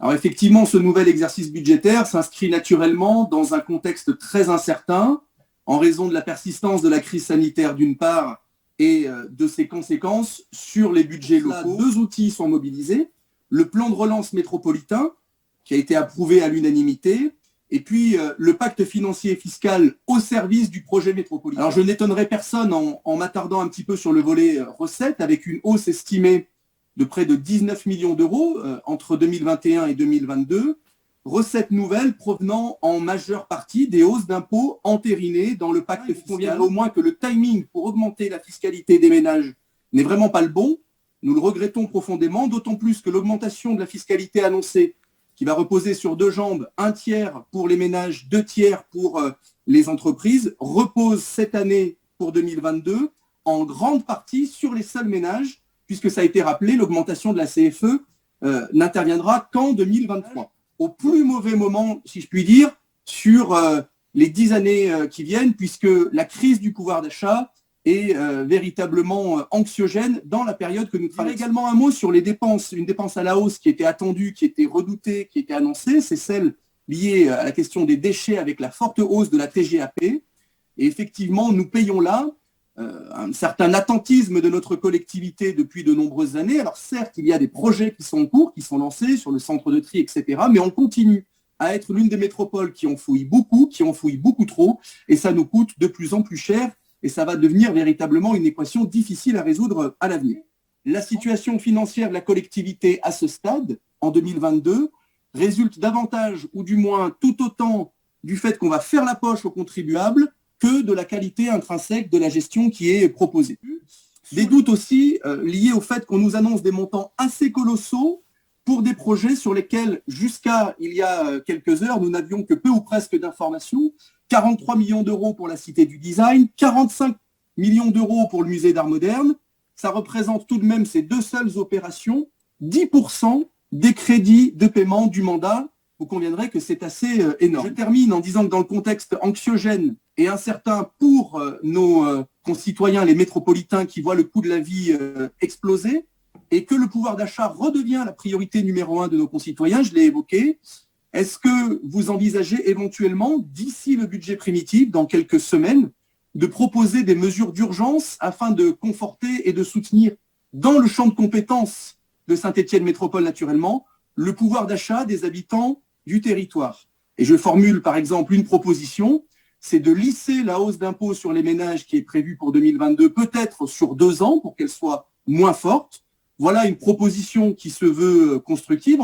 Alors effectivement, ce nouvel exercice budgétaire s'inscrit naturellement dans un contexte très incertain en raison de la persistance de la crise sanitaire d'une part et de ses conséquences sur les budgets locaux. Deux outils sont mobilisés. Le plan de relance métropolitain qui a été approuvé à l'unanimité et puis le pacte financier et fiscal au service du projet métropolitain. Alors je n'étonnerai personne en m'attardant un petit peu sur le volet recettes avec une hausse estimée de près de 19 millions d'euros entre 2021 et 2022, recettes nouvelles provenant en majeure partie des hausses d'impôts entérinées dans le pacte fiscal. Il conviendrait au moins que le timing pour augmenter la fiscalité des ménages n'est vraiment pas le bon. Nous le regrettons profondément, d'autant plus que l'augmentation de la fiscalité annoncée, qui va reposer sur deux jambes, un tiers pour les ménages, deux tiers pour les entreprises, repose cette année pour 2022 en grande partie sur les seuls ménages, puisque ça a été rappelé, l'augmentation de la CFE n'interviendra qu'en 2023. Au plus mauvais moment, si je puis dire, sur les 10 années qui viennent, puisque la crise du pouvoir d'achat est véritablement anxiogène dans la période que nous traversons. Également un mot sur les dépenses, une dépense à la hausse qui était attendue, qui était redoutée, qui était annoncée, c'est celle liée à la question des déchets avec la forte hausse de la TGAP. Et effectivement, nous payons là un certain attentisme de notre collectivité depuis de nombreuses années. Alors certes, il y a des projets qui sont en cours, qui sont lancés sur le centre de tri, etc. Mais on continue à être l'une des métropoles qui enfouit beaucoup trop, et ça nous coûte de plus en plus cher, et ça va devenir véritablement une équation difficile à résoudre à l'avenir. La situation financière de la collectivité à ce stade, en 2022, résulte davantage, ou du moins tout autant, du fait qu'on va faire la poche aux contribuables que de la qualité intrinsèque de la gestion qui est proposée. Des doutes aussi liés au fait qu'on nous annonce des montants assez colossaux pour des projets sur lesquels, jusqu'à il y a quelques heures, nous n'avions que peu ou presque d'informations. 43 millions d'euros pour la Cité du Design, 45 millions d'euros pour le Musée d'Art moderne. Ça représente tout de même ces deux seules opérations, 10% des crédits de paiement du mandat. Vous conviendrez que c'est assez énorme. Je termine en disant que dans le contexte anxiogène et incertain pour nos concitoyens, les métropolitains qui voient le coût de la vie exploser, et que le pouvoir d'achat redevient la priorité numéro 1 de nos concitoyens, je l'ai évoqué, est-ce que vous envisagez éventuellement, d'ici le budget primitif, dans quelques semaines, de proposer des mesures d'urgence afin de conforter et de soutenir dans le champ de compétences de Saint-Étienne Métropole naturellement, le pouvoir d'achat des habitants du territoire? Et je formule par exemple une proposition, c'est de lisser la hausse d'impôt sur les ménages qui est prévue pour 2022, peut-être sur 2 ans pour qu'elle soit moins forte. Voilà une proposition qui se veut constructive.